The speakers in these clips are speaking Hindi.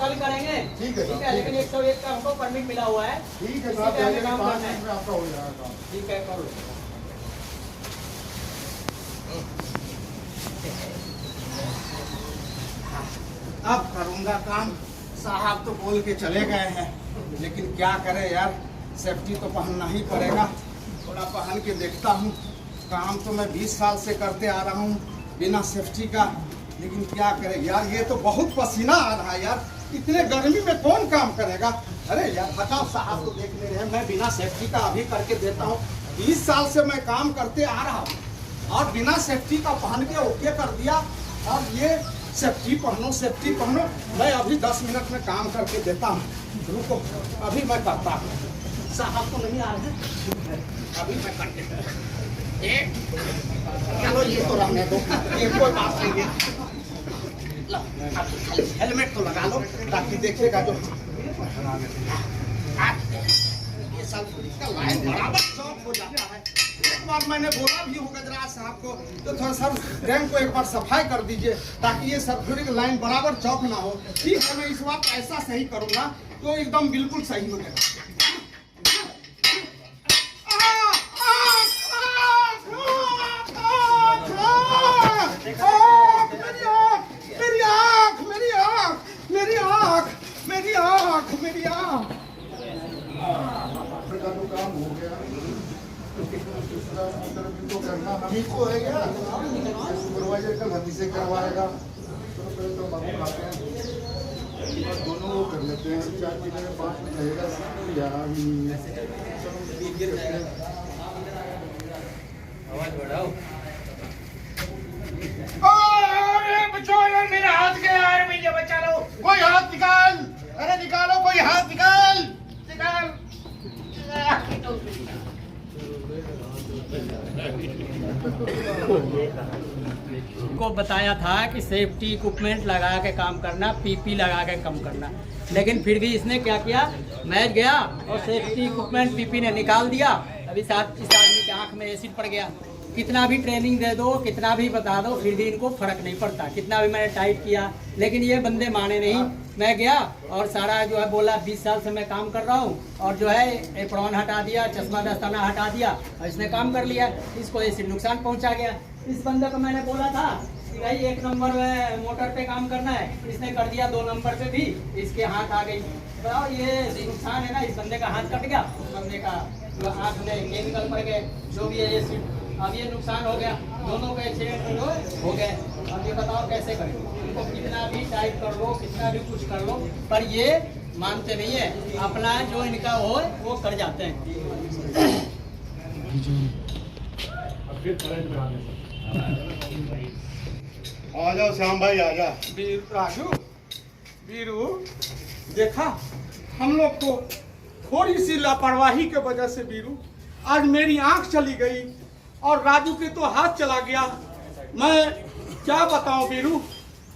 कल करेंगे। ठीक है, लेकिन 101 का हमको परमिट मिला हुआ है। ठीक है इसी पे हमें काम 5 करना है। मिनट में आपका हो जाएगा काम। ठीक है, करो। अब करूंगा काम। साहब तो बोल के चले गए हैं, लेकिन क्या करे यार, सेफ्टी तो पहनना ही पड़ेगा। थोड़ा पहन के देखता हूँ। काम तो मैं 20 साल से करते आ रहा हूँ बिना सेफ्टी का, लेकिन क्या करे यार, ये तो बहुत पसीना आ रहा है यार। इतने गर्मी में कौन काम करेगा। अरे यार हटाओ, साहब तो देख ले रहे हैं। मैं बिना सेफ्टी का अभी करके देता हूँ। 20 साल से मैं काम करते आ रहा हूँ और बिना सेफ्टी का पहन के ओके कर दिया। और ये सेफ्टी पहनो। मैं अभी 10 मिनट में काम करके देता हूँ। रुको, अभी मैं करता हूँ। साहब तो नहीं आ रहे हैं, अभी मैं करके चलो ये तो रहने दो, ये कोई बात नहीं है। लो, हेलमेट तो लगा लो ताकि देखेगा जो। ये सब का लाइन बराबर चौक हो जाता है। एक बार मैंने बोला भी होगा गजराज साहब को, तो थोड़ा सा रैंक को एक बार सफाई कर दीजिए ताकि ये सर्कुलर की लाइन बराबर चौक ना हो। ठीक है, मैं इस बार ऐसा सही करूंगा तो एकदम बिल्कुल सही हो जाएगा। का तो काम हो गया। तो करना हम तो है क्या, सुपरवाइजर कल हम से करवाएगा। तो पहले तो बात आते हैं, दोनों वो कर लेते हैं। 4 पीने में 5 मिनट लगेगा यार। आवाज बढ़ाओ। बचाओ यार, मेरा हाथ गया यार, भैया बचा लो। कोई हाथ निकाल, अरे निकालो, कोई हाथ निकाल। को बताया था कि सेफ्टी इक्विपमेंट लगा के काम करना, पीपी लगा के कम करना, लेकिन फिर भी इसने क्या किया, मैच गया और सेफ्टी इक्विपमेंट पीपी ने निकाल दिया। अभी साथ इस आदमी के आंख में एसिड पड़ गया। कितना भी ट्रेनिंग दे दो, कितना भी बता दो, फिर भी इनको फर्क नहीं पड़ता। कितना भी मैंने टाइट किया, लेकिन ये बंदे माने नहीं। मैं गया और सारा जो है बोला 20 साल से मैं काम कर रहा हूँ, और जो है एप्रॉन हटा दिया, चश्मा दस्ताना हटा दिया और इसने काम कर लिया। इसको ऐसे नुकसान पहुँचा गया। इस बंदे को मैंने बोला था कि भाई 1 नंबर में मोटर पे काम करना है, इसने कर दिया 2 नंबर पे भी, इसके हाथ आ गई। बताओ ये नुकसान है ना। इस बंदे का हाथ कट गया, उस बंदे का आँख में केमिकल पड़ गए, जो भी है ये। अब ये नुकसान हो गया, दोनों का एक्सीडेंट हो गए। अब ये बताओ कैसे करें। इनको कितना भी टाइट कर लो, कितना भी कुछ कर लो, पर ये मानते नहीं है। अपना जो इनका हो वो कर जाते हैं। आ जाओ श्याम भाई, आ जा। राजू, वीरू, देखा हम लोग को थोड़ी सी लापरवाही के वजह से वीरू आज मेरी आंख चली गई और राजू के तो हाथ चला गया। मैं क्या बताऊं वीरू,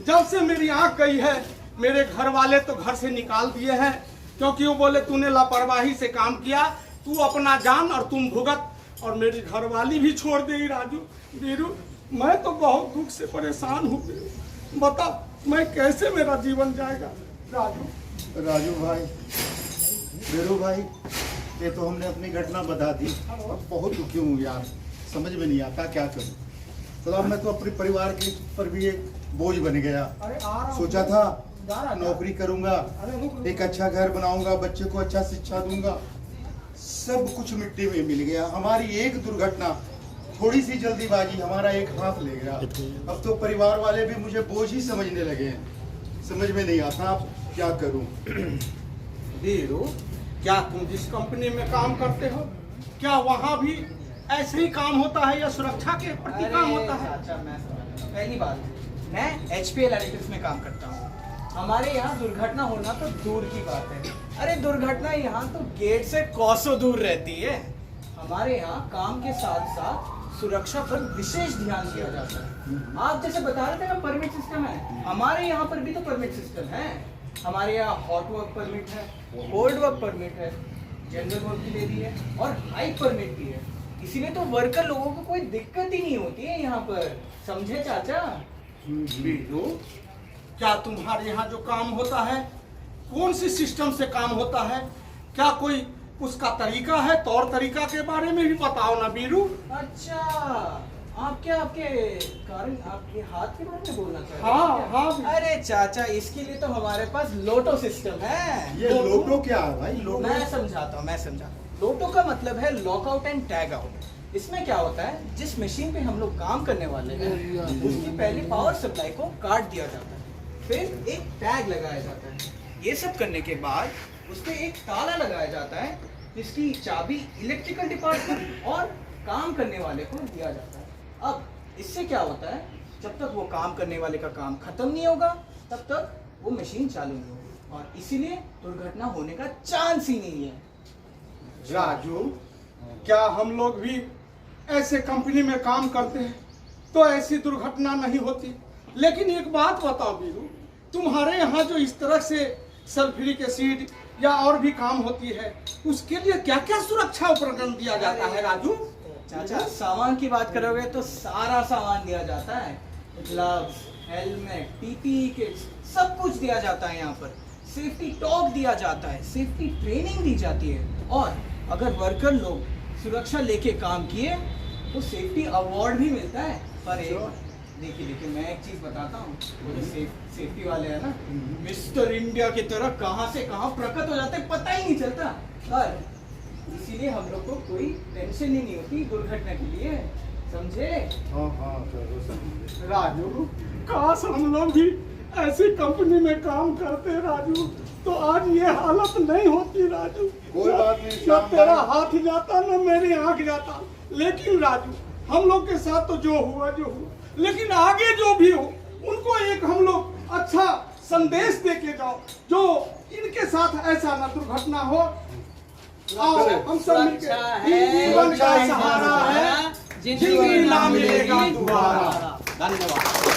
जब से मेरी आंख गई है, मेरे घर वाले तो घर से निकाल दिए हैं, क्योंकि वो बोले तूने लापरवाही से काम किया, तू अपना जान और तुम भुगत। और मेरी घरवाली भी छोड़ देगी। राजू, वीरू, मैं तो बहुत दुख से परेशान हूँ। बता मैं कैसे, मेरा जीवन जाएगा। राजू भाई, वीरू भाई, ये तो हमने अपनी घटना बता दी। बहुत दुखी हूँ यार, समझ में नहीं आता क्या करूँ। तो मैं तो अपने परिवार के पर भी एक बोझ बन गया। सोचा था नौकरी करूंगा, एक अच्छा घर बनाऊंगा, बच्चे को अच्छा शिक्षा दूंगा, सब कुछ मिट्टी में मिल गया। हमारी एक दुर्घटना, थोड़ी सी जल्दीबाजी हमारा एक हाथ ले गया। अब तो परिवार वाले भी मुझे बोझ ही समझने लगे हैं। समझ में नहीं आता अब क्या करूं। वीरू, क्या तुम जिस कंपनी में काम करते हो, क्या वहाँ भी ऐसे ही काम होता है या सुरक्षा के प्रति काम होता है? अच्छा, मैं पहली बात, मैं HPL एडिटिव्स में काम करता हूँ। हमारे यहाँ दुर्घटना होना तो दूर की बात है। अरे दुर्घटना यहाँ तो गेट से कोसों दूर रहती है। हमारे यहाँ काम के साथ साथ सुरक्षा पर विशेष ध्यान दिया जाता है। आप जैसे बता रहे थे ना परमिट सिस्टम है, हमारे यहाँ पर भी तो परमिट सिस्टम है। हमारे यहाँ हॉट वर्क परमिट है, कोल्ड वर्क परमिट है, जनरल वर्क की भी है और हाई परमिट भी है। इसीलिए तो वर्कर लोगों को कोई दिक्कत ही नहीं होती है यहाँ पर, समझे चाचा? वीरू, क्या तुम्हारे यहाँ जो काम होता है कौन सी सिस्टम से काम होता है, क्या कोई उसका तरीका है, तौर तरीका के बारे में भी बताओ ना बीरू। अच्छा, आप क्या आपके कारण आपके हाथ के बारे में बोलना चाहते हैं? हाँ हाँ। अरे चाचा, इसके लिए तो हमारे पास लोटो सिस्टम है। ये लोटो क्या है भाई? लोटो मैं समझाता हूँ। लोटो का मतलब है लॉकआउट एंड टैग आउट। इसमें क्या होता है, जिस मशीन पे हम लोग काम करने वाले हैं उसकी पहले पावर सप्लाई को काट दिया जाता है, फिर एक टैग लगाया जाता है। ये सब करने के बाद उस पे एक ताला लगाया जाता है जिसकी चाबी इलेक्ट्रिकल डिपार्टमेंट और काम करने वाले को दिया जाता है। अब इससे क्या होता है, जब तक वो काम करने वाले का काम खत्म नहीं होगा तब तक वो मशीन चालू नहीं होगी, और इसीलिए दुर्घटना होने का चांस ही नहीं है। राजू, क्या हम लोग भी ऐसे कंपनी में काम करते हैं तो ऐसी दुर्घटना नहीं होती? लेकिन एक बात बताओ बीरू, तुम्हारे यहाँ जो इस तरह से सल्फ्यूरिक एसिड या और भी काम होती है, उसके लिए क्या क्या सुरक्षा उपकरण दिया जाता है राजू? चाचा, सामान की बात करोगे तो सारा सामान दिया जाता है। ग्लव्स, हेलमेट, पीपीई किट्स, सब कुछ दिया जाता है यहाँ पर। सेफ्टी टॉक दिया जाता है, सेफ्टी ट्रेनिंग दी जाती है, और अगर वर्कर लोग सुरक्षा लेके काम किए तो सेफ्टी अवार्ड भी मिलता है। पर देखिए मैं एक चीज बताता हूँ, वो जो सेफ्टी वाले हैं ना, मिस्टर इंडिया की तरह कहाँ से कहाँ प्रकट हो जाते हैं, पता ही नहीं चलता। और इसीलिए हम लोग को कोई टेंशन ही नहीं होती दुर्घटना के लिए, समझे? राजू, काश हम लोग भी ऐसी कंपनी में काम करते राजू, तो आज ये हालत नहीं होती राजू। कोई बात नहीं, न श्याम तेरा भाई। हाथ जाता न मेरी आंख जाता। लेकिन राजू, हम लोग के साथ तो जो हुआ, लेकिन आगे जो भी हो उनको एक हम लोग अच्छा संदेश दे के जाओ, जो इनके साथ ऐसा न दुर्घटना हो। आओ हम सब सुरक्षा मिलकर है, जीवन का सहारा है, जिंदगी ना मिलेगा दोबारा। धन्यवाद।